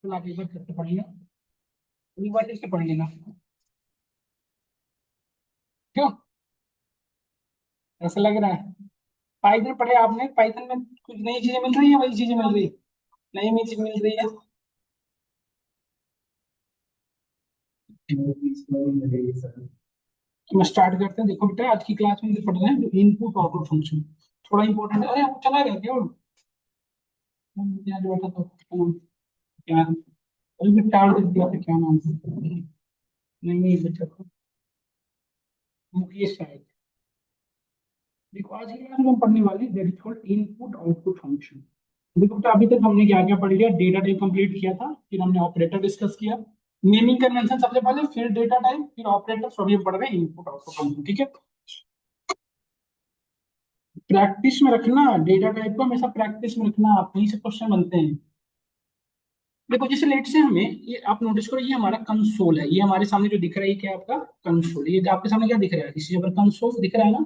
चलो आप एक बार करके पढ़ लेना, एक बार इससे पढ़ लेना। क्यों ऐसा लग रहा है? पाइथन पढ़े आपने? पाइथन में कुछ नई चीजें मिल रही है? वही चीजें मिल रही है? नई नई चीज मिल रही है? तो मैं स्टार्ट करते हैं। देखो बेटा, आज की क्लास में पढ़ रहे हैं इनपुट आउटपुट फंक्शन। थोड़ा इंपॉर्टेंट है। अरे वो चला गया क्या? वो यहाँ जो बैठा था उसका नाम क्या है? अरे मैं टाल दे दिया था, क्या नाम था? नहीं नहीं बच्चा था, मुकेश शायद। देखो आज की क्लास में हम पढ़ने वाले that is called input output function. देखो तो अभी तक हमने क्या क्या पढ़ लिया? डेटा टाइप कंप्लीट किया था, फिर हमने ऑपरेटर डिस्कस किया, नेमिंग कन्वेंशन सबसे पहले, फिर डेटा टाइप, फिर ऑपरेटर, सभी हम पढ़ रहे हैं इनपुट आउटपुट फंक्शन। ठीक है, प्रैक्टिस में रखना डेटा टाइप को, हमेशा प्रैक्टिस में रखना, आप कहीं से क्वेश्चन बनते हैं। देखो जैसे लेट से हमें ये आप नोटिस करो, ये हमारा कंसोल है, ये हमारे सामने जो दिख रहा है ये क्या है? आपका कंसोल। ये आपके सामने क्या दिख रहा है? इस जगह पर कंसोल दिख रहा है ना।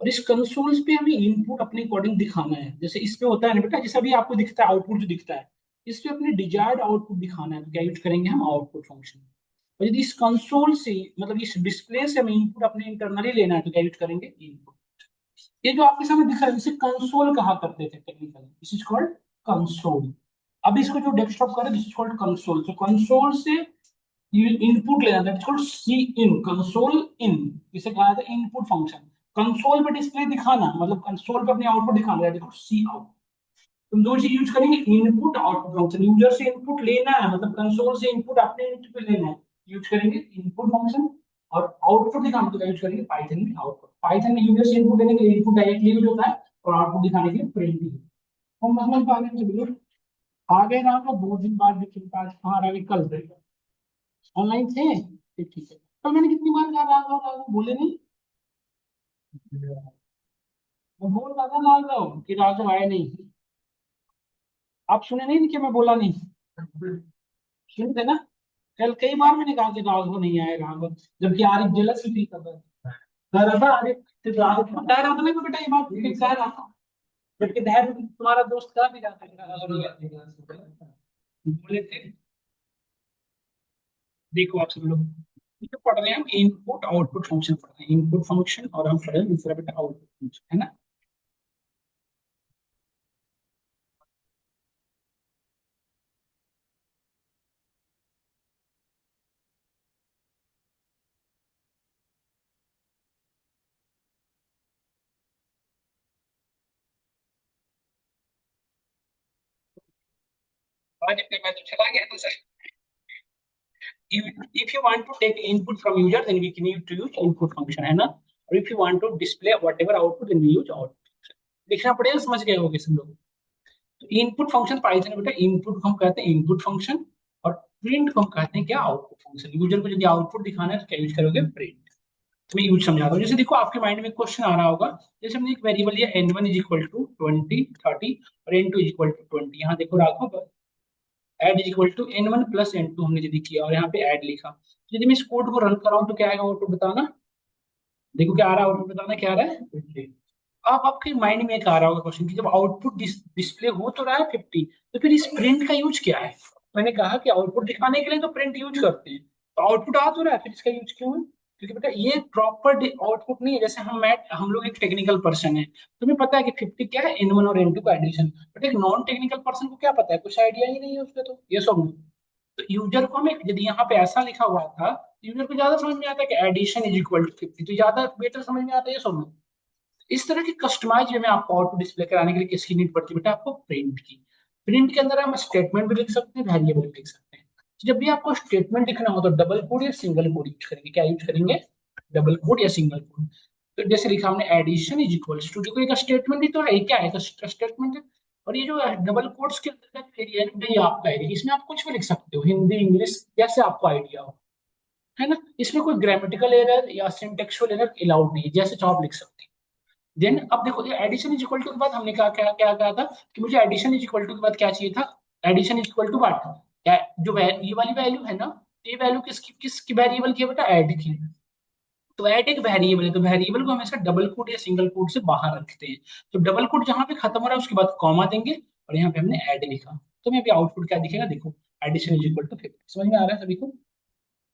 और इस कंसोल्स पे हमें इनपुट अपने अकॉर्डिंग दिखाना है। जैसे इस पे होता है ना बेटा, जैसे अभी आपको दिखता है आउटपुट जो दिखता है, इस पे अपने डिजायर्ड आउटपुट दिखाना है, तो क्या यूज करेंगे हम? Output function. और यदि इस कंसोल से, मतलब इस डिस्प्ले से हमें इनपुट अपने इंटरनली लेना है, तो क्या यूज करेंगे? इनपुट। ये जो आपके सामने दिख रहा है इसे कंसोल कहा करते थे technically, this is called console. अब इसको जो डेस्कटॉप कर रहे हैं, दिस इज कॉल्ड कंसोल। तो कंसोल से इनपुट लेना, that is called C in, console in. इसे कहा जाता है इनपुट फंक्शन। कंसोल पे डिस्प्ले दिखाना, मतलब कंसोल पे अपने आउटपुट दिखाना, that is called C out. तुम दो चीज यूज करेंगे, इनपुट आउटपुट फंक्शन। यूजर से इनपुट लेना है, मतलब कंसोल से इनपुट अपने इनपुट पे लेना है, यूज करेंगे इनपुट फंक्शन। और आउटपुट दिखाने के लिए यूज करेंगे पाइथन में आउटपुट। पाइथन में यूजर से इनपुट लेने के लिए इनपुट डायरेक्टली यूज होता है, और आउटपुट दिखाने के लिए प्रिंटिंग। हम समझ पा रहे हैं बिल्कुल? आ गए ना? तो 2 दिन बाद लेकिन आज कहाँ रह गए? कल ऑनलाइन थे? ठीक है। कल मैंने कितनी बार कहा राघव राघव, बोले नहीं? मैं बोल रहा था राघव कि राघव आए नहीं। आप सुने नहीं कि मैं बोला नहीं? सुन थे ना? कल कई बार मैंने कहा कि राघव नहीं आए, राघव, जबकि आरिफ जेलस भी फील कर रहा था। कह रहा था आरिफ, फिर राघव कह रहा था ना कि बेटा ये बात फिर कह रहा था, जबकि धैर्य तुम्हारा दोस्त कह भी रहा था कि राघव नहीं आए। बोले थे। देखो आप सब लोग, ये पढ़ रहे हैं हम इनपुट आउटपुट फंक्शन पढ़ रहे हैं, इनपुट फंक्शन, और हम पढ़ रहे हैं दूसरा बेटा आउटपुट फंक्शन, है ना। आज अपने मैं तो चला गया था sir. If you want to take input from user, then we can need to use input function, है ना। और if you want to display whatever output, then we use output function। लिखना पड़ेगा, समझ गए होगे सब लोग। तो इनपुट फंक्शन पाइथन में बेटा, इनपुट को हम कहते हैं इनपुट फंक्शन, और प्रिंट को हम कहते हैं क्या? Output function. यूजर को यदि आउटपुट दिखाना है तो क्या यूज करोगे? प्रिंट। तो मैं यूज समझाता हूँ। जैसे देखो आपके माइंड में क्वेश्चन आ रहा होगा, जैसे हमने एक वेरिएबल लिया n1 इज इक्वल टू 20 30, और n2 इज इक्वल टू 20। यहाँ देखो Raghav, add is equal to n1 plus n2 हमने यदि किया, और यहाँ पे ऐड लिखा, यदि मैं इस कोड को रन कर रहा हूँ तो क्या आएगा आउटपुट बताना। देखो क्या आ रहा है आउटपुट, बताना क्या आ रहा है। अब आपके माइंड में एक आ रहा होगा क्वेश्चन कि जब आउटपुट डिस्प्ले हो तो रहा है 50, तो फिर इस प्रिंट का यूज क्या है? मैंने कहा कि आउटपुट दिखाने के लिए तो प्रिंट यूज करते हैं, तो आउटपुट आ तो रहा है, फिर इसका यूज क्यों है? क्योंकि बेटा ये प्रॉपर आउटपुट नहीं है। जैसे हम लोग एक टेक्निकल पर्सन है, तुम्हें पता है कि 50 क्या है? n1 और n2 का एडिशन। बट एक नॉन टेक्निकल पर्सन को क्या पता है? कुछ आइडिया ही नहीं है उसका, तो ये सब। तो यूजर को हमें यदि यहाँ पे ऐसा लिखा हुआ था, यूजर को ज्यादा समझ में आता है कि एडिशन इज इक्वल टू 50, तो ज्यादा बेटर समझ में आता है ये सब। इस तरह की कस्टमाइज वे में आपको आउटपुट डिस्प्ले कराने के लिए किसकी नीड पड़ती है बेटा? आपको प्रिंट की। प्रिंट के अंदर हम स्टेटमेंट भी लिख सकते हैं, वेरिएबल भी लिख सकते हैं। तो जब भी आपको स्टेटमेंट लिखना हो तो डबल कोड या सिंगल कोड यूज करेंगे। क्या यूज करेंगे? डबल कोड या सिंगल कोड। तो जैसे लिखा हमने एडिशन इज इक्वल टू, देखो एक स्टेटमेंट ही तो है, क्या है? स्टेटमेंट है। और ये जो डबल कोड्स के अंतर्गत एरिया है, ये आपका एरिया, इसमें आप कुछ भी लिख सकते हो, हिंदी इंग्लिश जैसे आपको आइडिया हो, है ना। इसमें कोई ग्रामेटिकल एरर या सिंटेक्सुअल एरर अलाउड नहीं है, जैसे चाहो आप लिख सकते हैं। देन अब देखो, ये एडिशन इज इक्वल टू के बाद हमने कहा क्या क्या कहा था कि मुझे एडिशन इज इक्वल टू के बाद क्या चाहिए था? Addition is equal to what? जो ये वाली वैल्यू है ना, ये वैल्यू किसकी वेरिएबल की है बेटा? ऐड की। तो ऐड एक वेरिएबल है, तो वेरिएबल को हमेशा डबल कोड या सिंगल कोड से बाहर रखते हैं। तो डबल कोड जहां पे खत्म हो रहा है उसके बाद कॉमा देंगे, और यहाँ पे हमने ऐड लिखा। तो मैं अभी आउटपुट क्या दिखेगा देखो, एडिशन इज इक्वल टू 50। समझ में आ रहा है सभी को?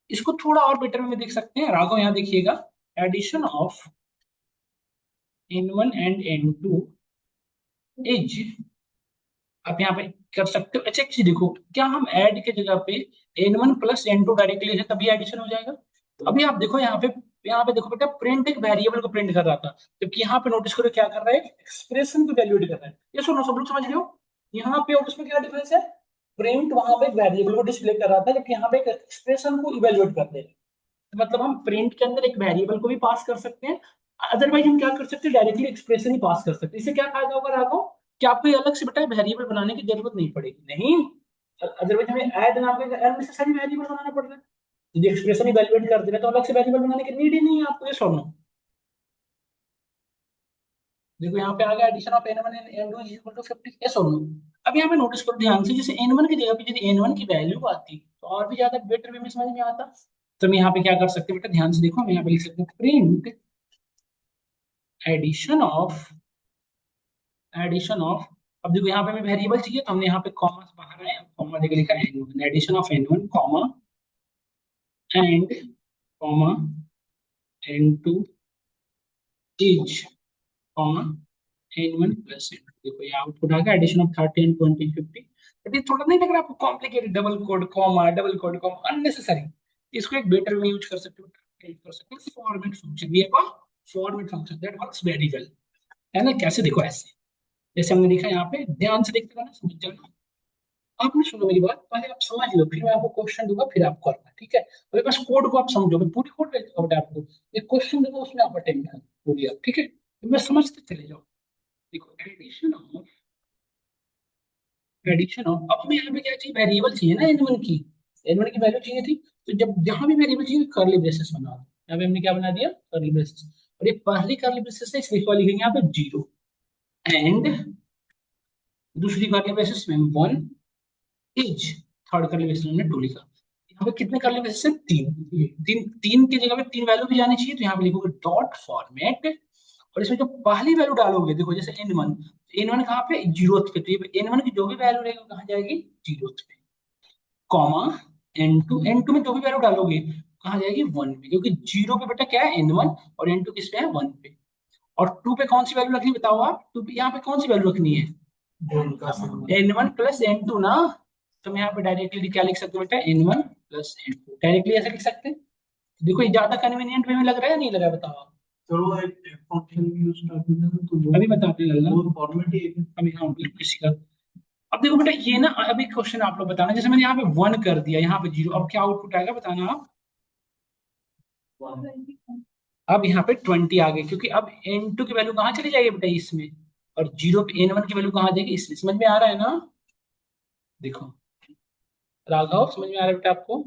इसको थोड़ा और बेटर में देख सकते हैं। राघव यहाँ देखिएगा, addition of n1 and n2 is, आप यहाँ पे कर सकते हो। अच्छा एक चीज देखो, क्या हम ऐड के जगह पे n1 प्लस n2 डायरेक्टली है तभी एडिशन हो जाएगा? तो अभी आप देखो यहाँ पे देखो बेटा, प्रिंट एक वेरिएबल को प्रिंट कर रहा था, जबकि यहाँ पे नोटिस करो क्या कर रहा है, एक्सप्रेशन को वैल्यूएट कर रहा है। ये सुनो सब लोग, समझ रहे हो? यहाँ पे और उसमें क्या डिफरेंस है? प्रिंट वहां पे एक वेरिएबल को डिस्प्ले कर रहा था, जबकि यहाँ पे एक एक्सप्रेशन को इवेल्युएट कर रहे हैं। मतलब हम प्रिंट के अंदर एक वेरिएबल को भी पास कर सकते हैं, अदरवाइज हम क्या कर सकते हैं, डायरेक्टली एक्सप्रेशन ही पास कर सकते हैं। इससे क्या फायदा होगा राघव, कि आपको ये अलग से बेटा वेरिएबल बनाने की जरूरत नहीं पड़ेगी। नहीं, अदरवाइज हमें ऐड नाम का अननेसेसरी वेरिएबल बनाना पड़ रहा है। यदि एक्सप्रेशन ही वैल्यूएट कर दे रहे हैं, तो अलग से वेरिएबल बनाने की नीड ही नहीं है आपको। ये सुनो, देखो यहाँ पे आ गया addition of n1 and n2 is equal to 50। Yes और नो? अब यहाँ पे नोटिस करो ध्यान से, जैसे n1 की जगह पे यदि n1 की वैल्यू आती तो और भी ज्यादा बेटर वे में समझ में आता। तो हम यहाँ पे क्या कर सकते हैं बेटा, ध्यान से देखो, हम यहाँ पे लिख सकते हैं प्रिंट एडिशन ऑफ, अब देखो यहाँ पे हमें वेरिएबल चाहिए, तो हमने यहाँ पे कॉमा से बाहर आए, कॉमा देके लिखा n1, addition of n1 comma and comma n2 is comma n1 plus n2। देखो ये आउटपुट आ गया, एडिशन ऑफ 30 एंड 20 50। बट ये थोड़ा नहीं लग रहा आपको complicated, double quote comma double quote comma unnecessary? इसको एक बेटर में यूज कर सकते हो, यूज कर सकते हो format function. We have a format function that works very well, है ना? कैसे? देखो ऐसे, जैसे हमने देखा यहाँ पे, ध्यान से देखते रहना, समझ जाना। आपने सुनो मेरी बात, पहले आप समझ लो, फिर मैं आपको क्वेश्चन दूंगा, फिर आप करना, ठीक है? अभी बस कोड को आप समझो, मैं पूरी कोड भेज दूंगा बेटा आपको, एक क्वेश्चन दूंगा, उसमें आप अटेंड करना पूरी आप, ठीक है? तो मैं समझते चले जाओ। देखो एडिशन ऑफ, अब हमें यहाँ पे क्या चाहिए, वेरिएबल चाहिए ना n1 की, n1 की वैल्यू चाहिए थी। तो जब जहां भी वेरिएबल चाहिए, कर्ली ब्रेसेस बना दो। यहाँ पे हमने क्या बना दिया, कर्ली ब्रेसेस। और ये पहली कर्ली ब्रेसेस है, इसलिए इसको लिखेंगे यहाँ पे 0, एंड दूसरी कर्ली ब्रेसेस में 1 इज, थर्ड कर्ली ब्रेसेस में 2 लिखा। यहाँ पे कितने कर्ली ब्रेसेस है, 3। तीन तीन की जगह पे 3 वैल्यू भी जानी चाहिए, तो यहाँ पे लिखोगे डॉट फॉर्मेट, और इसमें जो पहली वैल्यू डालोगे, देखो जैसे n1, n1 कहाँ पे, जीरोथ पे, तो ये n1 की जो भी वैल्यू रहेगी वो कहाँ जाएगी, जीरोथ पे, कॉमा n2 में जो भी वैल्यू डालोगे कहाँ जाएगी, 1 पे, क्योंकि जीरो पे बेटा क्या है, n1, और n2 किस पे है, 1 पे। और 2 पे कौन सी वैल्यू रखनी बताओ आप, 2 पे यहाँ पे कौन सी वैल्यू रखनी है, n1 प्लस n2 ना। तो हम यहाँ पे डायरेक्टली क्या लिख सकते हो बेटा, n1 प्लस n2, डायरेक्टली ऐसे लिख सकते हैं। देखो ये ज्यादा कन्वीनियंट वे में लग रहा है या नहीं लग रहा है, बताओ आप। चलो एक फंक्शन यूज करते हैं, तो अभी बताते हैं, वो फॉर्मेट ही अभी, हाँ बिल्कुल किसी का। अब देखो बेटा ये ना, अभी क्वेश्चन आप लोग बताना, जैसे मैंने यहाँ पे 1 कर दिया, यहाँ पे 0, अब क्या आउटपुट आएगा बताना आप। अब यहाँ पे 20 आ गए, क्योंकि अब n2 की वैल्यू कहाँ चली जाएगी बेटा, इसमें, और 0 पे n1 की वैल्यू कहाँ आ जाएगी, इसमें। समझ में आ रहा है ना? देखो राघव, समझ में आ रहा है बेटा आपको?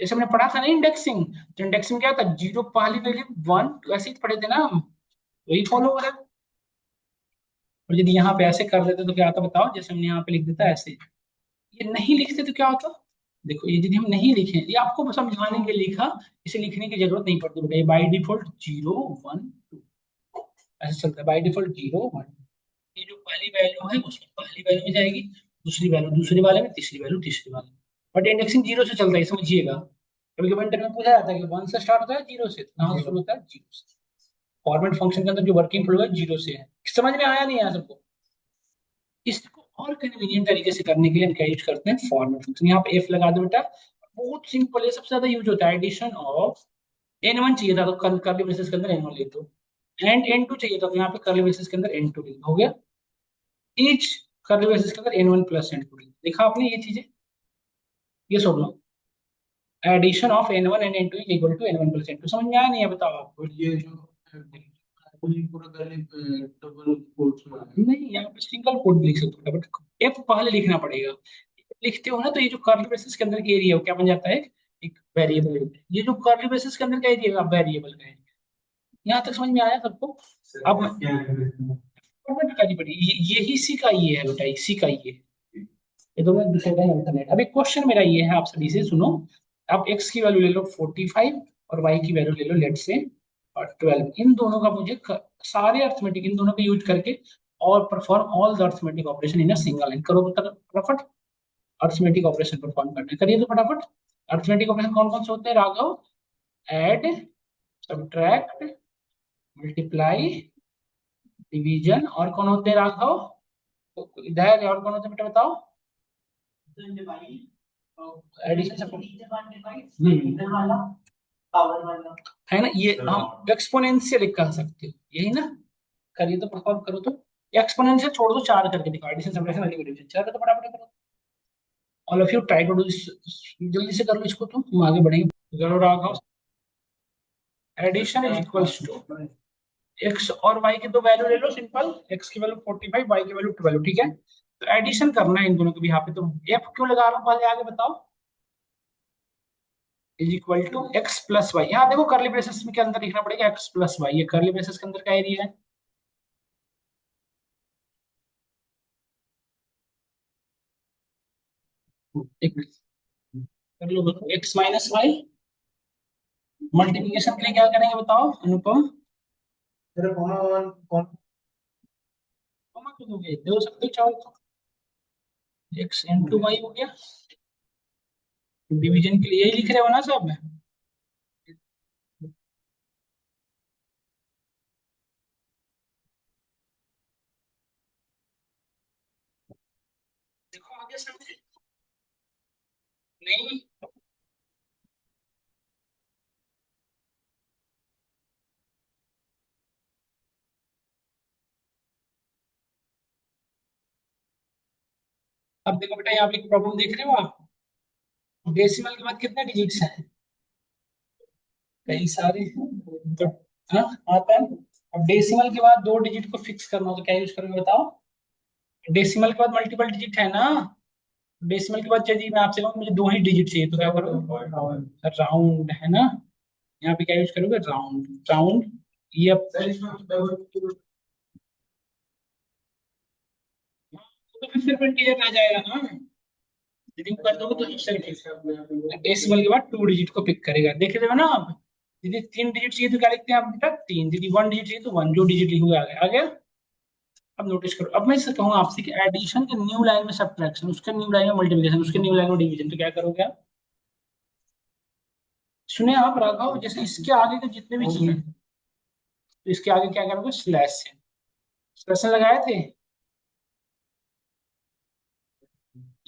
जैसे हमने पढ़ा था ना इंडेक्सिंग, तो इंडेक्सिंग क्या था, 0 पहली वैल्यू 1, तो ऐसे ही पढ़े थे ना हम, वही फॉलो हो रहा है। और यदि यहाँ पे ऐसे कर देते तो क्या आता बताओ, जैसे हमने यहाँ पे लिख देता ऐसे, ये नहीं लिखते तो क्या होता? देखो ये यदि हम नहीं लिखे, ये आपको समझाने के लिए लिखा, इसे लिखने की जरूरत नहीं पड़ती बेटा, ये बाई डिफॉल्ट 0 1 2 ऐसे चलता है, बाई डिफॉल्ट 0 1। ये जो पहली वैल्यू है उसमें पहली वैल्यू में जाएगी, दूसरी वैल्यू दूसरी वाले में, तीसरी वैल्यू तीसरी वाले में। बट इंडेक्सिंग 0 से चलता है, समझिएगा। कभी कभी इंटर में पूछा जाता है कि 1 से स्टार्ट होता है 0 से, कहाँ से शुरू होता है, 0 से। फॉर्मेट फंक्शन के अंदर जो वर्किंग फ्लो है 0 से है। समझ में आया नहीं आया सबको? इसको और कन्वीनियंट तरीके से करने के लिए हम क्या यूज करते हैं, फॉर्मेट फंक्शन। यहाँ पे एफ लगा दो बेटा, बहुत सिंपल है, सबसे ज्यादा यूज होता है। एडिशन ऑफ n1 चाहिए था तो कर्ली ब्रेसेस के अंदर n1 लिख दो, एंड n2 चाहिए था तो यहाँ पे कर्ली ब्रेसेस के अंदर n2 लिख दो, हो गया। ईच कर्ली ब्रेसेस के अंदर n1 प्लस n2 लिख दो। देखा आपने ये चीजें, ये सब लो, addition of n1 and n2 is equal to n1 plus n2। समझ में आया नहीं है, बताओ आपको? ये जो पूरा डबल कोट्स में नहीं, यहाँ पे सिंगल कोट लिख सकते हो, बट एफ पहले लिखना पड़ेगा। लिखते हो ना, तो ये जो कर्ली ब्रेसेस के अंदर की एरिया है वो क्या बन जाता है, एक वेरिएबल। ये जो कर्ली ब्रेसेस के अंदर का एरिया है वेरिएबल का है। यहाँ तक समझ में आया सबको? अब फॉर्मेट करनी पड़ी, यही सी का ये है बेटा, इसी का ये दोनों एक दूसरे का इंटरनेट। अभी क्वेश्चन मेरा ये है आप सभी से, सुनो। आप x की वैल्यू ले लो 45, और y की वैल्यू ले लो लेट से और 12। इन दोनों का मुझे सारे अर्थमेटिक इन दोनों को यूज करके और perform all the arithmetic operation in a single line करो, फटाफट। अर्थमेटिक ऑपरेशन परफॉर्म करना है। करिए तो फटाफट। अर्थमेटिक ऑपरेशन कौन कौन से होते हैं Raghav? Add, subtract, multiply, division, और कौन होते हैं राघव? तो इधर और कौन होते हैं बेटा बताओ? एडिशन, है ना, ये हम एक्सपोनेंशियल कह सकते हो, यही ना। करिए तो परफॉर्म करो तो। एक्सपोनेंशियल छोड़ दो, चार करके दिखाओ, एडिशन सब्ट्रैक्शन मल्टीप्लिकेशन, चार तो फटाफट करो। All of you try to do this, जल्दी से कर लो इसको, तुम आगे बढ़ेंगे। करो Raghav. Addition is equals to x और वाई की दो वैल्यू ले लो सिंपल, एक्स की वैल्यू 45, वाई की वैल्यू 12, ठीक है। तो एडिशन करना है इन दोनों को भी यहाँ पे, तो एफ क्यों लगा रहा हूँ पहले आगे बताओ। Is equal to x plus y, यहाँ देखो करली ब्रेसेस में के अंदर लिखना पड़ेगा एक्स प्लस वाई, ये करली ब्रेसेस के अंदर का एरिया है। एक कर लो, एक्स माइनस वाई। मल्टीप्लिकेशन के लिए क्या करेंगे बताओ अनुपम? तेरे कौन कॉमा क्यों दोगे, दे सकते हो चाहो तो। एक्स इंटू वाई हो गया। डिवीजन के लिए यही लिख रहे हो ना सब में? देखो आगे समझे नहीं? अब देखो बेटा, यहाँ पे एक प्रॉब्लम देख रहे हो आप, डेसिमल के बाद कितने डिजिट्स हैं? कई सारे। तो हाँ आता है। अब डेसिमल के बाद दो डिजिट को फिक्स करना हो तो क्या यूज करोगे बताओ? डेसिमल के बाद मल्टीपल डिजिट है ना। डेसिमल के बाद यदि मैं आपसे कहूँ मुझे दो ही डिजिट चाहिए तो क्या करोगे? राउंड, है ना। यहाँ पे क्या यूज करोगे? राउंड। राउंड, ये तो फिर सिर्फ इंटीजर रह जाएगा ना। यदि कर दोगे तो सिर्फ डेसिमल के बाद टू डिजिट को पिक करेगा, देख रहे हो ना आप। यदि तीन डिजिट चाहिए तो क्या लिखते हैं आप बेटा? तीन। यदि वन डिजिट चाहिए तो वन, जो डिजिट लिखोगे आ गया। अब नोटिस करो, अब मैं इससे कहूँ आपसे कि एडिशन के न्यू लाइन में सब्ट्रैक्शन, उसके न्यू लाइन में मल्टीप्लिकेशन, उसके न्यू लाइन में डिवीजन, तो क्या करोगे आप? सुने आप राघव, जैसे इसके आगे के जितने भी चीजें, तो इसके आगे क्या करोगे? स्लैश से। स्लैश लगाए थे।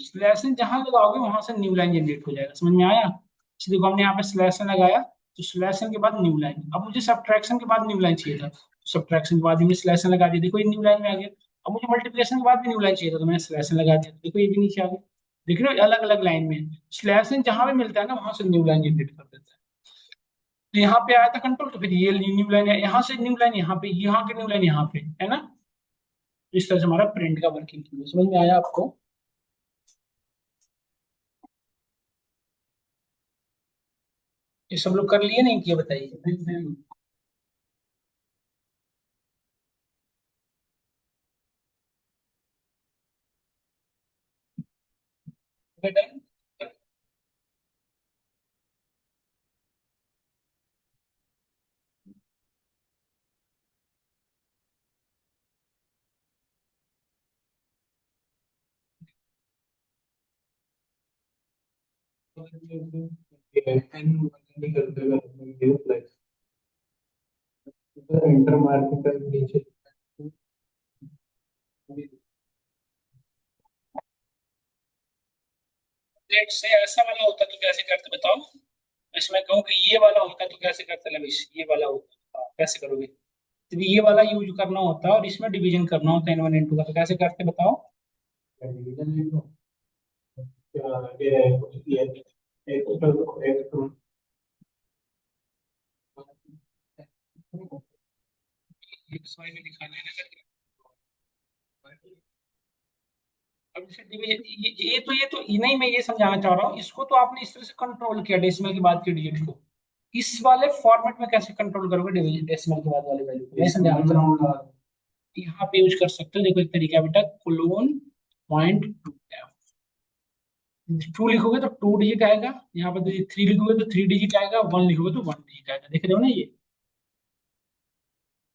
स्लैश जहां लगाओगे वहां से न्यू लाइन जनरेट हो जाएगा, समझ में आया? इसलिए देखो हमने यहाँ पे स्लैश लगाया, तो स्लैश के बाद न्यू लाइन। अब मुझे सब्ट्रैक्शन के बाद न्यू लाइन चाहिए था, तो सब्ट्रैक्शन के बाद ही स्लैश लगा दिया, देखो ये न्यू लाइन में आ गया। अब मुझे मल्टीप्लिकेशन के बाद भी न्यू लाइन चाहिए था, तो मैंने स्लैश लगा दिया, देखो ये भी नीचे आ गया। देख रहे हो, अलग अलग लाइन में स्लैश जहां भी मिलता है ना वहां से न्यू लाइन जनरेट कर देता है। तो यहाँ पे आया था कंट्रोल, तो फिर ये न्यू लाइन है, यहाँ से न्यू लाइन यहाँ पे, यहाँ की न्यू लाइन यहाँ पे, है ना। तो इस तरह से हमारा प्रिंट का वर्किंग समझ में आया आपको? ये सब लोग कर लिए नहीं किए बताइए? बेटा इंटर मार्केट नीचे लेट से ऐसा वाला होता तो कैसे करते बताओ? इसमें कहूँ कि ये वाला होता तो कैसे करते लविश, ये वाला होता कैसे करोगे? यदि ये वाला यूज करना होता और इसमें डिवीजन करना होता एन वन एन टू का, तो कैसे करते बताओ? डिवीजन एक्स वाई में दिखाना है ना करके। अब जैसे डिवीजन ये नहीं, मैं ये समझाना चाह रहा हूँ, इसको तो आपने इस तरह से कंट्रोल किया डेसिमल के बाद के डिजिट को, इस वाले फॉर्मेट में कैसे कंट्रोल करोगे डिवीजन डेसिमल के बाद वाले वैल्यू को, मैं समझाना चाह रहा हूँ। यहाँ पे यूज कर सकते हो, देखो एक तरीका है बेटा, क्लोन पॉइंट टू लिखोगे तो टू डिजिट आएगा, यहाँ पे थ्री लिखोगे तो थ्री डिजिट आएगा, वन लिखोगे तो वन डिजिट आएगा, देख रहे हो ना ये।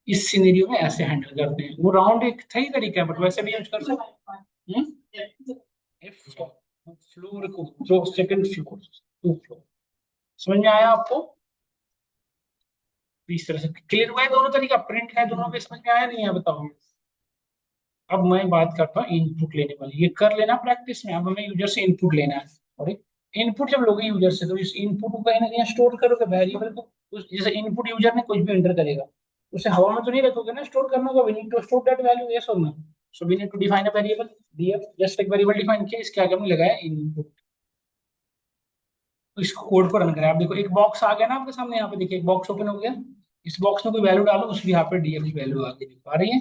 इस सिनेरियो में ऐसे हैंडल करते हैं, वो राउंड एक सही तरीका है बट वैसे भी यूज कर सकते हैं। फ्लोर को, floor second floor, two floor. समझ में आया आपको? इस तरह से क्लियर हुआ है दोनों तरीका, प्रिंट है दोनों पे, समझ में आया नहीं है बताओ? अब मैं बात करता हूँ इनपुट लेने वाली, ये कर लेना प्रैक्टिस में। अब हमें यूजर से इनपुट लेना है, और इनपुट जब लोगे यूजर से, तो इस इनपुट को कहीं ना कहीं स्टोर करोगे वेरिएबल को। जैसे इनपुट यूजर ने कुछ भी एंटर करेगा, उसे हवा में तो नहीं रखोगे ना, स्टोर करना होगा। We need to store that value, yes और no? So we need to define a variable DF, just एक वेरिएबल डिफाइन किया, इसके आगे हमने लगाया इनपुट। तो इसको कोड को रन करें। आप देखो एक बॉक्स आ गया ना आपके सामने, यहाँ पे देखिए एक बॉक्स ओपन हो गया। इस बॉक्स में कोई वैल्यू डालो, उसकी यहाँ पे डीएफ की वैल्यू आ गई, आ रही है।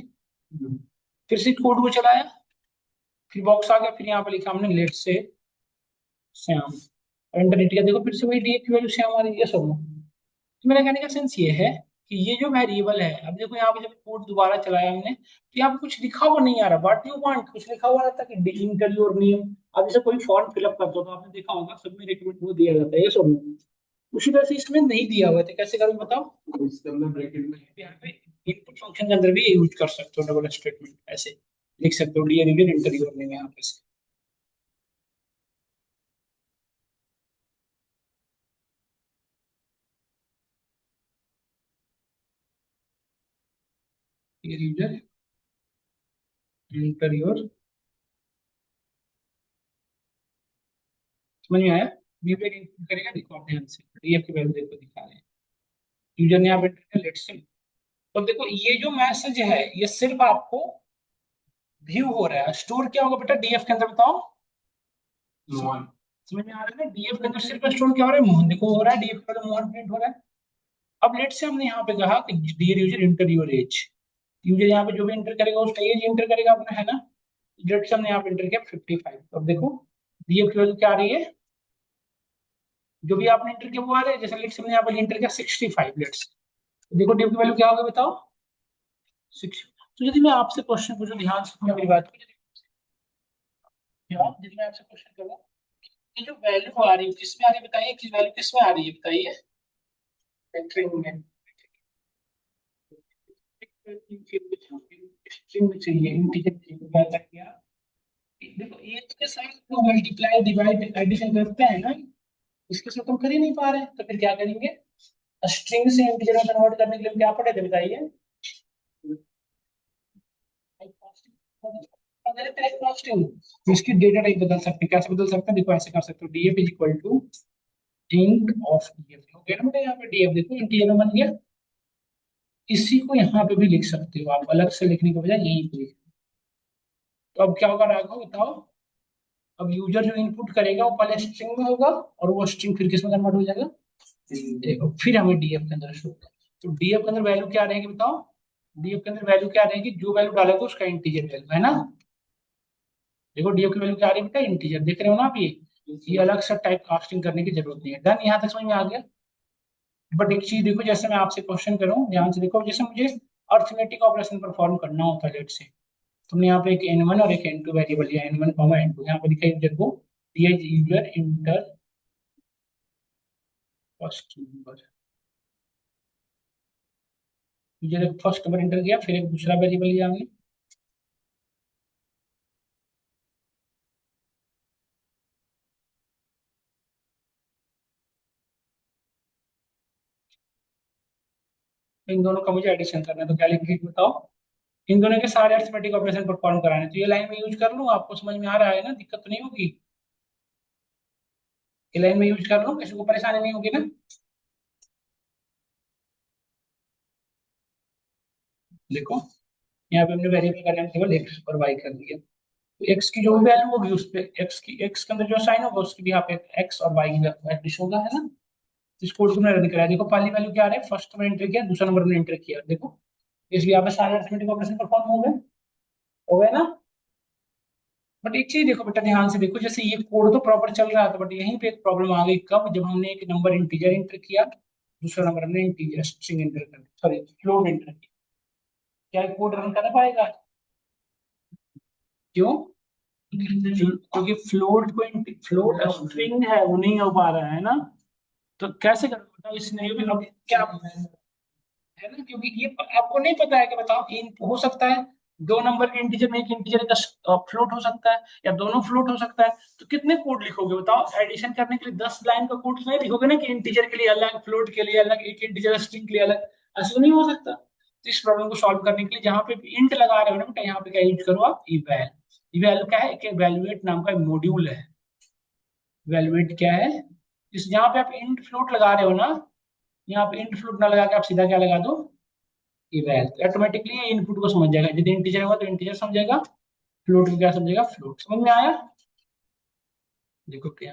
फिर से कोड को चलाया, फिर बॉक्स आ गया, फिर यहाँ पे लिखा हमने लेट से श्याम, एंटर किया। देखो फिर से वही डीएफ की वैल्यू श्याम आ रही है, यस और नो? तो मेरा कहने का सेंस ये है कि ये जो वेरिएबल है, अब देखो यहाँ पे जब कोड दोबारा चलाया हमने, तो यहाँ पे कुछ लिखा हुआ नहीं आ रहा, व्हाट यू वांट कुछ लिखा हुआ रहता कि इंटर योर नेम। अब जैसे कोई फॉर्म फिलअप करते हो तो आपने देखा होगा सब में रिकमेंड वो दिया जाता है, ये सब में। उसी तरह से इसमें नहीं दिया हुआ है, तो कैसे करोगे बताओ? इसके अंदर ब्रैकेट में यहाँ पे इनपुट फंक्शन के अंदर भी यूज कर सकते हो, डबल स्टेटमेंट ऐसे लिख सकते हो, डियर इंटर योर नेम यहाँ पे से। डियर यूजर इंटर योर, समझ में आया? ये पे इनपुट करेगा, देखो आप ध्यान से डीएफ की वैल्यू देखो दिखा रहे हैं, यूजर ने यहाँ पे enter किया, लेट्स से। तो देखो ये जो मैसेज है ये सिर्फ आपको व्यू हो रहा है, स्टोर क्या होगा बेटा डीएफ के अंदर बताओ? मोहन। समझ में आ रहा है ना? डीएफ के अंदर सिर्फ स्टोर क्या हो रहा है? मोहन। देखो हो रहा है डीएफ के अंदर मोहन प्रिंट हो रहा है। अब लेट से हमने यहाँ पे कहा कि dear user enter your age, user यहाँ पे जो भी इंटर करेगा उसका एज इंटर करेगा अपना, है ना? लेट से हमने यहाँ पे इंटर किया 55। अब देखो डीएफ की वैल्यू क्या आ रही है, जो भी आपने इंटर किया वो आ रहा है। जैसे लेट से हमने यहाँ पे इंटर किया 65, लेट्स देखो डीएफ की वैल्यू क्या होगा बताओ? 6। तो यदि मैं आपसे क्वेश्चन पूछूं, ध्यान से सुनना मेरी बात को, यदि मैं आपसे क्वेश्चन करूं, ये जो वैल्यू आ रही है किसमें आ रही है बताइए, किस वैल्यू किसमें आ रही है बताइए? स्ट्रिंग में। स्ट्रिंग में चाहिए, इंटीजर चाहिए, तो क्या किया? देखो एज के साथ तो मल्टीप्लाई डिवाइड एडिशन करते हैं ना, इसके साथ हम कर ही नहीं पा रहे, तो फिर क्या करेंगे? स्ट्रिंग से इंटीजर में कन्वर्ट करने के लिए हम क्या पढ़े थे बताइए? अगर टाइप कास्टिंग, तो इसकी डेटा टाइप बदल सकते हैं, कैसे बदल सकते हैं? देखो ऐसे कर सकते हो, DF is equal to int of DF, हो गया ना बेटा? यहाँ पे डीएफ देखो इंटीजर में बन गया। इसी को यहाँ पे भी लिख सकते हो आप, अलग से लिखने के बजाय यहीं पे लिख। तो अब क्या होगा राघव बताओ? अब यूजर जो इनपुट करेगा वो पहले स्ट्रिंग में होगा, और वो स्ट्रिंग फिर किस में कन्वर्ट हो जाएगा? देखो फिर हमें डीएफ के अंदर शो होगा। तो डीएफ के अंदर वैल्यू क्या रहेगी बताओ? डीएफ के अंदर वैल्यू क्या रहेगी? जो वैल्यू डालेगा उसका इंटीजर वैल्यू, है ना? देखो डीएफ की वैल्यू क्या आ रही है बेटा? इंटीजर। देख रहे हो ना आप? ये अलग से टाइप कास्टिंग करने की जरूरत नहीं है। डन, यहाँ तक समझ में आ गया? बट एक चीज देखो, जैसे मैं आपसे क्वेश्चन करूं, ध्यान से देखो, जैसे मुझे अर्थमेटिक ऑपरेशन परफॉर्म करना होता है, लेट से तुमने यहाँ पे एक n1 और एक n2 वेरिएबल लिया, n1 कॉमा n2, यहाँ पे लिखा यूजर को, दिया user inter first number, user एक फर्स्ट नंबर इंटर किया, फिर एक दूसरा वेरिएबल लिया हमने। इन दोनों का मुझे एडिशन करना है, तो क्या लिखेंगे बताओ? इन दोनों के सारे अर्थमेटिक ऑपरेशन परफॉर्म कराने, तो ये लाइन में यूज कर लूँ? आपको समझ में आ रहा है ना? दिक्कत तो नहीं होगी? ये लाइन में यूज कर लूँ, किसी को परेशानी नहीं होगी ना? देखो यहाँ पे हमने वेरिएबल का नाम केवल एक्स और वाई कर दिया, तो एक्स की जो वैल्यू होगी उस पे एक्स की, एक्स के अंदर जो साइन होगा उसकी भी यहाँ पे एक्स और वाई एडिशन होगा, है ना? इस कोड को मैंने रन कराया, देखो पहली वैल्यू क्या आ रहा है? फर्स्ट में एंटर किया, दूसरा नंबर में एंटर किया, देखो इसलिए यहाँ पे सारे अरिथमेटिक ऑपरेशन परफॉर्म हो गए ना? बट एक चीज देखो बेटा, ध्यान से देखो, जैसे ये कोड तो प्रॉपर चल रहा था, बट यहीं पे एक प्रॉब्लम आ गई, कब? जब हमने एक नंबर इंटीजर एंटर किया, दूसरा नंबर हमने इंटीजर स्ट्रिंग एंटर कर, सॉरी फ्लोट एंटर किया, क्या कोड रन कर पाएगा? क्यों? क्योंकि फ्लोट को, फ्लोट स्ट्रिंग है वो नहीं हो पा रहा है ना? तो कैसे करोगे बताओ इस नहीं भी? क्या है ना? क्योंकि ये आपको नहीं पता है कि बताओ इन हो सकता है दो नंबर के इंटीजर में एक इंटीजर का फ्लोट हो सकता है या दोनों फ्लोट हो सकता है। तो कितने कोड लिखोगे बताओ? एडिशन करने के लिए 10 लाइन का कोड नहीं लिखोगे ना कि इंटीजर के लिए अलग, फ्लोट के लिए अलग, एक इंटीजर स्ट्रिंग के लिए अलग। ऐसा तो नहीं हो सकता। तो इस प्रॉब्लम को सॉल्व करने के लिए जहां पे इंट लगा रहे हो ना बेटा, यहाँ पे क्या यूज करो आप? इवैल। इवैल क्या है? एक इवैल्यूएट नाम का मॉड्यूल है। इवैल्यूएट क्या है? इस जहां पे आप इंट फ्लोट लगा रहे हो ना, यहाँ पे इंट फ्लोट ना लगा के आप सीधा क्या लगा दो? इवैल। ऑटोमेटिकली ये इनपुट को समझ जाएगा। यदि इंटीजर होगा तो इंटीजर समझेगा, फ्लोट को क्या समझेगा? फ्लोट। समझ में आया? देखो क्या,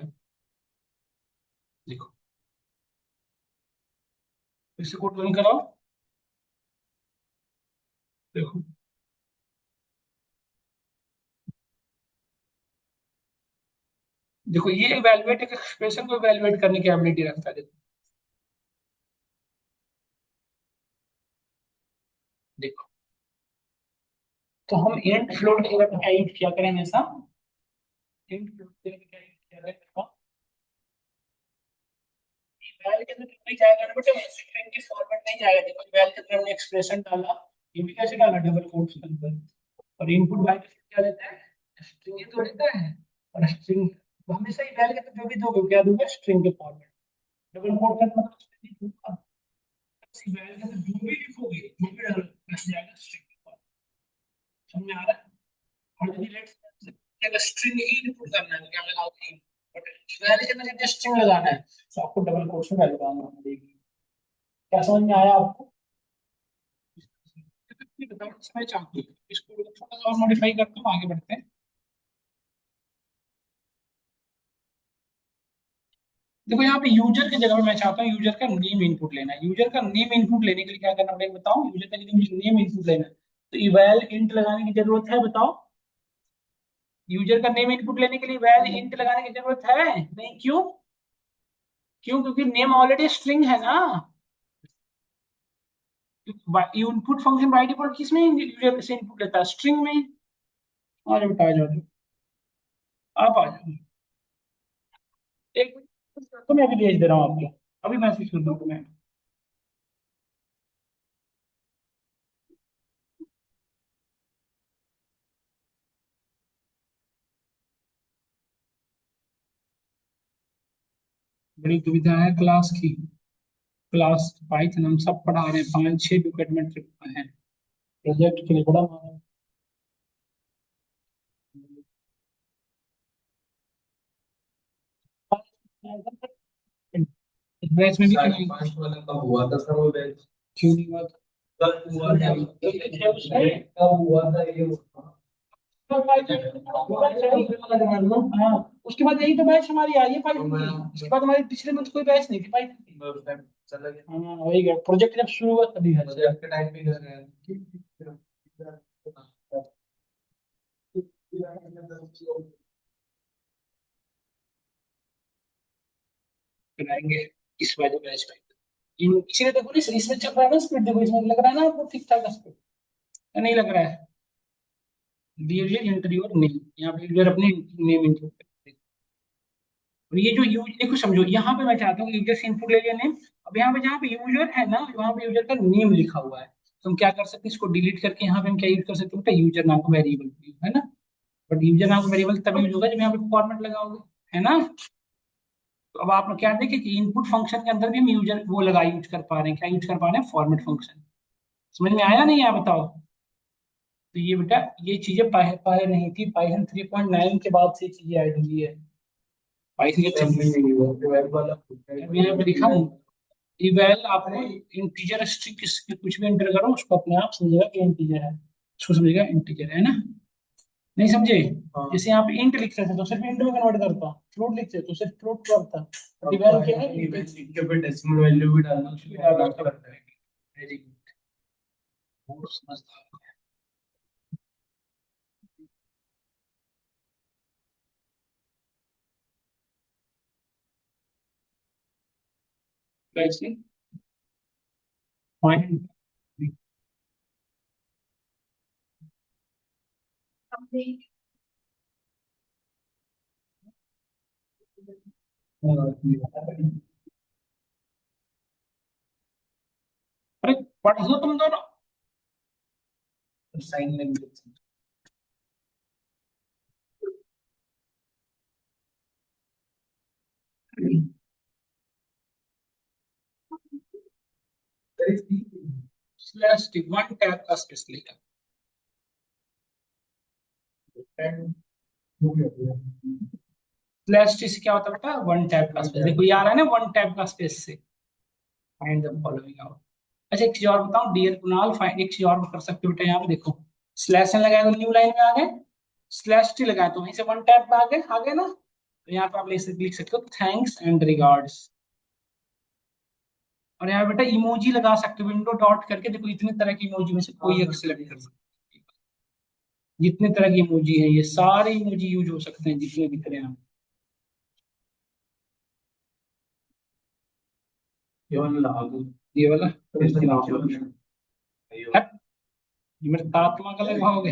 देखो इससे कोड रन कराओ। देखो, देखो ये इवैल्यूएट एक एक्सप्रेशन को इवैल्यूएट करने की एबिलिटी रखता है। देखो, देखो तो हम इंट फ्लोट की जगह पे क्या यूज किया करें हमेशा? इंट फ्लोट की जगह पे क्या यूज किया करें? वैल के अंदर नहीं जाएगा ना बेटा, स्ट्रिंग के फॉर्मेट नहीं जाएगा। देखो वैल के अंदर हमने एक्सप्रेशन डाला, ये भी कैसे डाला? डबल कोट्स के अंदर। और इनपुट वैल्यू क्या देता है? स्ट्रिंग ही तो देता है। और स्ट्रिंग हमेशा ही वैल के अंदर जो भी दोगे क्या दोगे? स्ट्रिंग के फॉर्मेट। डबल कोट का मतलब स्ट्रिंग दूंगा। इसी वैल के अंदर जो भी लिखोगे वो भी डबल बस जाएगा स्ट्रिंग के फॉर्मेट। समझ में आ रहा है? और यदि लेट्स अगर स्ट्रिंग ही इनपुट करना है तो क्या लगाओगे? बट वैल के अंदर यदि स्ट्रिंग लगाना है तो आपको डबल कोट्स में वैल्यू लगाना पड़ेगी। क्या समझ में आया आपको? मैं चाहती हूँ इसको थोड़ा सा और मॉडिफाई करता हूँ, आगे बढ़ते हैं। देखो यहाँ पे यूजर की जगह पे मैं चाहता हूँ यूजर का नेम इनपुट लेना है। यूजर का नेम इनपुट लेने के लिए क्या करना पड़ेगा बताओ? यूजर का यदि मुझे नेम इनपुट लेना है तो इवैल इंट लगाने की जरूरत है? बताओ, यूजर का नेम इनपुट लेने के लिए वैल इंट लगाने की जरूरत है? नहीं, क्यों? क्यों? क्योंकि नेम ऑलरेडी स्ट्रिंग है ना। इनपुट फंक्शन बाय डिफॉल्ट किसमें यूजर से इनपुट लेता है? स्ट्रिंग में। आ जाओ बेटा, आ जाओ, आप आ जाओ। एक मिनट तो मैं अभी भेज दे रहा हूँ आपको, अभी मैसेज कर दूँ मैं। बड़ी दुविधा है क्लास की। क्लास पाइथन हम सब पढ़ा रहे हैं, 5-6 डिपार्टमेंट है। प्रोजेक्ट के लिए बड़ा मामला है। इस बैच में भी कहीं फर्स्ट वाला कब हुआ था सर? वो बैच क्यों नहीं हुआ था? कल हुआ था। उसमें कब हुआ था ये? हाँ, उसके बाद यही तो बैच हमारी आई है पाइथन की। उसके बाद हमारी पिछले मंथ कोई बैच नहीं थी पाइथन की। उस टाइम चला गया। हाँ वही गया, प्रोजेक्ट जब शुरू हुआ तभी है। प्रोजेक्ट के टाइम भी कर रहे हैं। कराएंगे इस वाले बैच में। इसीलिए देखो ना, इसमें चल रहा है ना स्पीड। देखो इसमें लग रहा है ना आपको ठीक ठाक स्पीड? नहीं लग रहा है? यूजर इंटर योर नेम, यहाँ पे यूजर अपने नेम इंटर करते हैं। और ये जो यूज देखो समझो, यहाँ पे मैं चाहता हूँ यूजर से इनपुट ले लिया नेम। अब यहाँ पे जहाँ पे यूजर है ना, वहाँ पे यूजर का नेम लिखा हुआ है। तो हम क्या कर सकते हैं? इसको डिलीट करके यहाँ पे हम क्या यूज कर सकते हैं? यूजर नाम का वेरिएबल है ना। बट यूजर नाम का वेरिएबल तब यूज होगा जब यहाँ पे फॉर्मेट लगाओगे, है ना। तो अब आप लोग क्या देखें कि इनपुट फंक्शन के अंदर भी हम यूजर वो लगा यूज कर पा रहे हैं, क्या यूज कर पा रहे हैं? Format function. समझ में आया नहीं आया बताओ? तो ये बेटा ये चीजें पहले पहले नहीं थी, पाइथन 3.9 के बाद से चीजें ऐड हुई है। पाइथन के यहाँ पे लिखा हूँ इवैल आपको इंटीजर स्ट्रिंग कुछ भी एंटर करो उसको अपने आप समझेगा कि इंटीजर है, उसको समझेगा इंटीजर है ना। नहीं समझे? हाँ। जैसे यहाँ पे इंट लिखते थे तो सिर्फ इंट में कन्वर्ट करता, फ्लोट लिखते तो सिर्फ फ्लोट करता। इवैल क्या है? के ऊपर डेसिमल वैल्यू भी डालना, उसको डालना पड़ता है। वेरी गुड, बहुत समझदार कैसे फाइंड। अरे पढ़ लो तुम दोनों। Sign language slash T one tab का स्पेस लेगा। स्लैश टी से क्या होता है बेटा, वन टैब का स्पेस। देखो ये आ रहा है ना वन टैब का स्पेस से। Find the following out. अच्छा एक चीज और बताऊं डियर कुणाल, फाइंड एक चीज और कर सकते हो बेटा, यहाँ पे देखो स्लैश एन लगाया तो न्यू लाइन में आ गए, स्लैश टी लगाया तो वहीं से वन टैब में आ गए ना। तो यहाँ पे आप लिख सकते हो थैंक्स एंड रिगार्ड्स। और यहाँ बेटा इमोजी लगा सकते हो विंडो डॉट करके। देखो इतने तरह की इमोजी में से कोई एक सिलेक्ट कर सकते हो। जितने तरह की इमोजी है ये सारे इमोजी यूज हो सकते हैं जितने दिख रहे हैं। ये वाला हट, ये मेरे तात्मा का लगवाओगे।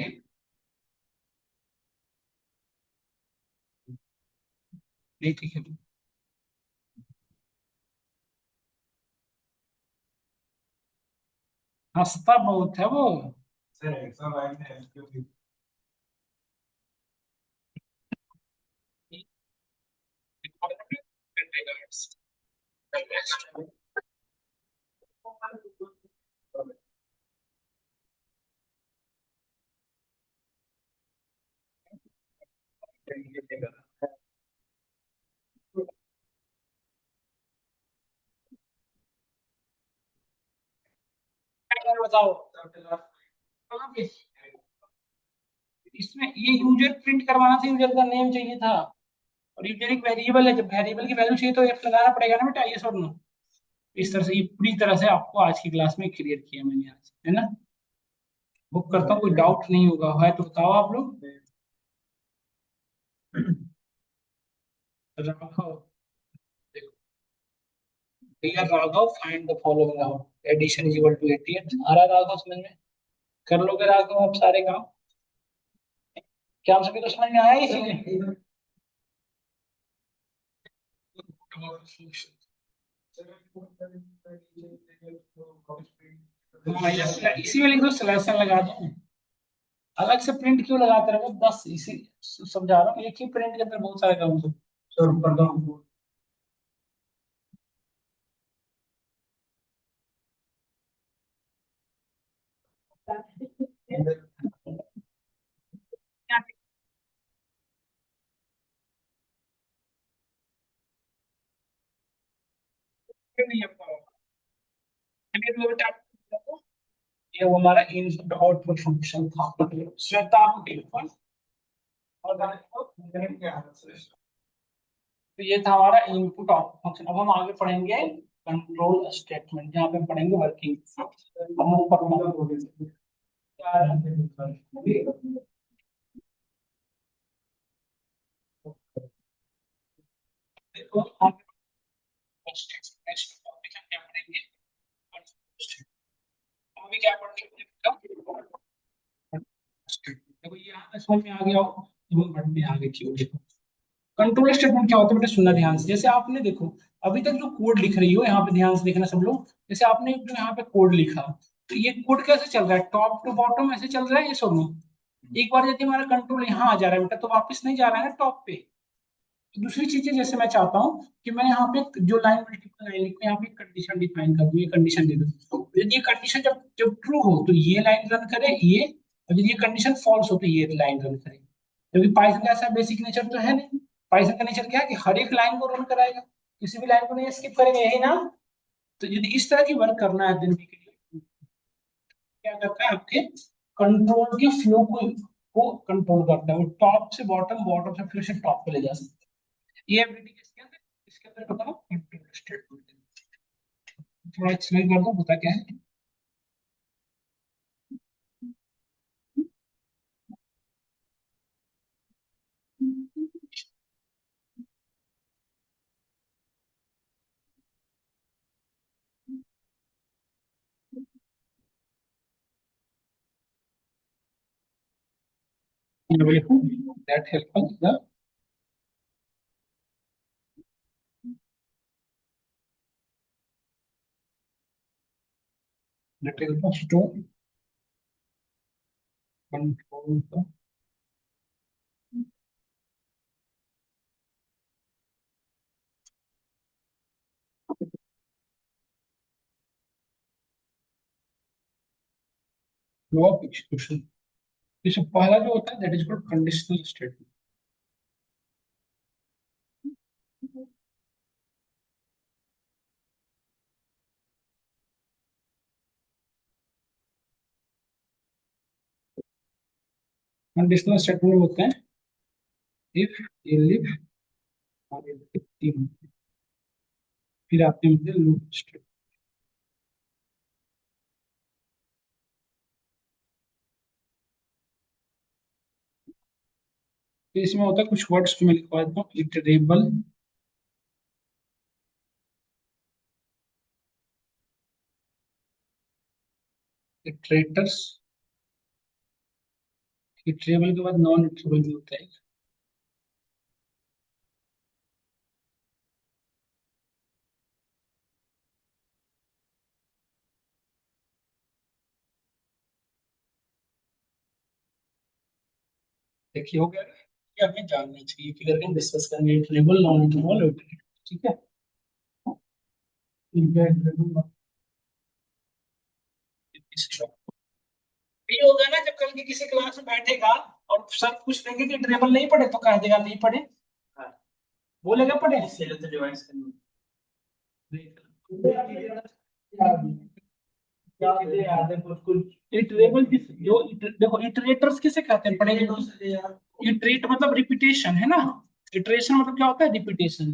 नहीं ठीक है। हंसता बहुत है वो। बताओ इसमें ये यूजर प्रिंट करवाना था, यूजर का नेम चाहिए था। और यूजर एक वेरिएबल है, जब वेरिएबल की वैल्यू चाहिए तो एफ लगाना पड़ेगा ना बेटा, ये और नो। इस तरह से ये पूरी तरह से आपको आज की क्लास में क्लियर किया मैंने आज, है ना। बुक करता हूँ, कोई डाउट नहीं होगा है तो बताओ आप लोग। राघव, देखो भैया Raghav find the following out, addition is equal to 88। आ रहा है राघव समझ में? कर लोगे राघव आप सारे काम? क्या आप सभी को समझ में आया इसीलिए? हाँ इसी में लिख दो सिलेक्शन लगा दो। अलग से प्रिंट क्यों लगाते रहो, बस इसी समझा रहा हूँ, एक ही प्रिंट के अंदर बहुत सारे काम होते हैं। शुरू कर दो। ये वो हमारा इनपुट आउटपुट फंक्शन था। श्वेता तो ये था हमारा इनपुट आउटपुट फंक्शन। अब हम आगे पढ़ेंगे कंट्रोल स्टेटमेंट, जहाँ पे हम पढ़ेंगे वर्किंग। हम ऊपर देखो हम नेक्स्ट टॉपिक हम क्या पढ़ेंगे, हम अभी क्या पढ़ेंगे। देखो ये यहाँ समझ में आ गया हो, हम बढ़ते हैं आगे की ओर। कंट्रोल स्टेटमेंट क्या होता है बेटा, सुनना ध्यान से। जैसे आपने देखो अभी तक जो कोड लिख रही हो, यहाँ पे ध्यान से देखना सब लोग। जैसे आपने जो यहाँ पे कोड लिखा, तो ये कोड कैसे चल रहा है, टॉप टू बॉटम ऐसे चल रहा है ये सब में। एक बार यदि हमारा कंट्रोल यहाँ आ जा रहा है बेटा, तो वापस नहीं जा रहा है ना टॉप पे। दूसरी चीजें जैसे मैं चाहता हूँ कि मैं यहाँ पे जो लाइन मल्टीपल लाइन लिखूँ, यहाँ पे कंडीशन डिफाइन कर दूँ, ये कंडीशन दे दूँ। तो यदि ये कंडीशन जब जब ट्रू हो तो ये लाइन रन करे ये, और यदि ये कंडीशन फॉल्स हो तो ये लाइन रन करे। क्योंकि पाइथन का ऐसा बेसिक नेचर तो है नहीं। पाइथन का नेचर क्या है कि हर एक लाइन को रन कराएगा, किसी भी लाइन को नहीं स्किप करेगा, यही ना। तो यदि इस तरह की वर्क करना है दिन के लिए, क्या करता है आपके कंट्रोल के फ्लो को कंट्रोल करता है। वो टॉप से बॉटम, बॉटम से फिर से टॉप पे ले जा सकता है। ये एबिलिटी किसके अंदर, इसके अंदर बताओ, कंट्रोल स्टेटमेंट। थोड़ा एक्सप्लेन कर दो बता क्या है। That help us the that help us to control the flow of execution. जैसे पहला जो होता है that is called conditional statement. Conditional statement होते हैं इफ, एलिफ और if तीन, फिर आते हैं लूप स्टेटमेंट। तो इसमें होता है कुछ वर्ड्स जो मैं लिखवा देता हूँ, इटरेबल, इटरेटर्स, इटरेबल के बाद नॉन इटरेबल भी होता है। देखिए हो गया ना? ये हमें जानना चाहिए, फिर करके डिस्कस करेंगे इटरेबल, नॉन इटरेबल, ठीक है। इटरेबल ये होगा ना जब कल की किसी क्लास में बैठेगा और सर पूछ देंगे कि इटरेबल नहीं पढ़े तो कह देगा नहीं पढ़े। हाँ। बोलेगा पढ़े, इससे तो डिवाइस करना। इटरेबल जो देखो इटरेटर्स किसे कहते हैं पढ़ेंगे। इटरेट मतलब रिपीटेशन है ना, इटरेशन मतलब क्या होता है रिपीटेशन।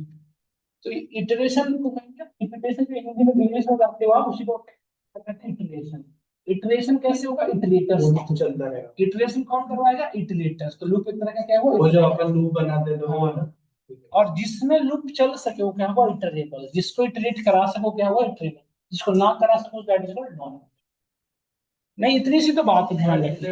तो इटरेशन को कहेंगे, रिपीटेशन जो हिंदी में इंग्लिश में करते हो आप उसी को कहते हैं इटरेशन। इटरेशन कैसे होगा, इटरेटर्स चलता रहेगा। इटरेशन कौन करवाएगा, इटरेटर्स। तो लूप एक तरह का क्या हुआ, वो जो अपन लूप बनाते हैं तो हाँ। और जिसमें लूप चल सके वो क्या हुआ, इटरेबल। जिसको इटरेट करा सको क्या हुआ, इटरेबल। जिसको ना करा सको दैट इज कॉल्ड नॉन। नहीं इतनी सी तो बात है, ध्यान रखिए।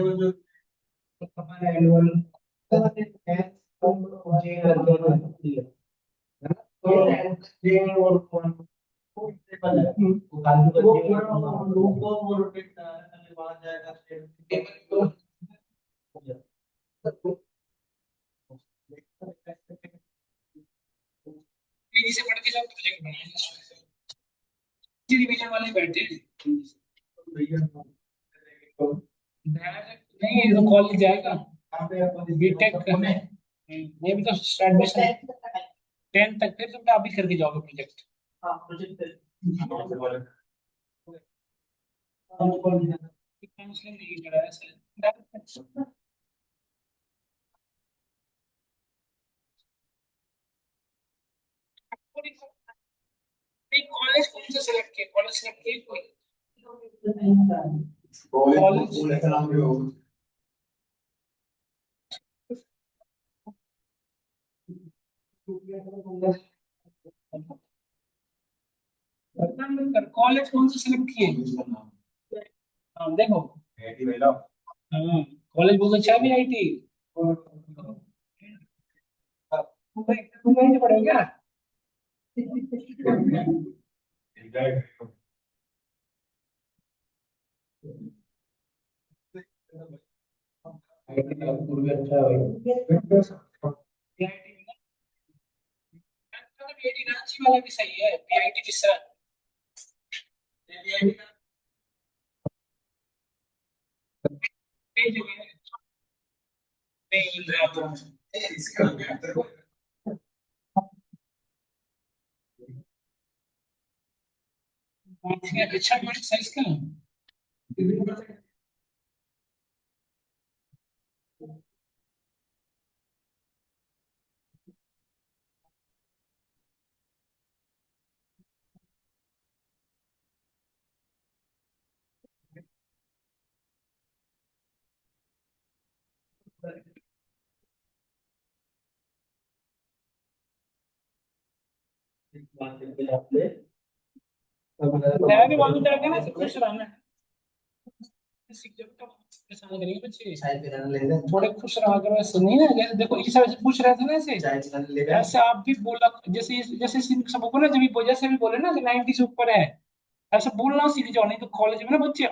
तेजी से पढ़ के जाओ प्रोजेक्ट बनाएंगे, रिवीजन वाले बैठे नहीं, तो कॉलेज जाएगा बीटेक में। ये भी तो एडमिशन 10 तक, फिर तुम अभी करके जाओगे प्रोजेक्ट। हाँ प्रोजेक्ट काउंसलिंग नहीं करा है सर। कॉलेज कौन सा सिलेक्ट किया, कॉलेज सिलेक्ट किया कोई कॉलेज। कॉलेज कौन सा सिलेक्ट किए। हाँ देखो, हाँ कॉलेज बहुत अच्छा भी आईटी। तुम वहीं से पढ़े क्या। रांची वाला भी सही है, पीआईटी तीसरा। नहीं मिल रहा तो अच्छा मार्क्स साइज का। मैं भी वहां जाके ना खुश रहना, परेशान करेंगे बच्चे, थोड़े खुश रहा करो ऐसे नहीं ना। जैसे देखो इस वजह से पूछ रहे थे ना ऐसे, ऐसे आप भी बोला जैसे जैसे सबको ना जब जैसे भी बोले ना कि 90 से ऊपर है, ऐसे बोलना सीख जाओ, नहीं तो कॉलेज में ना बच्चे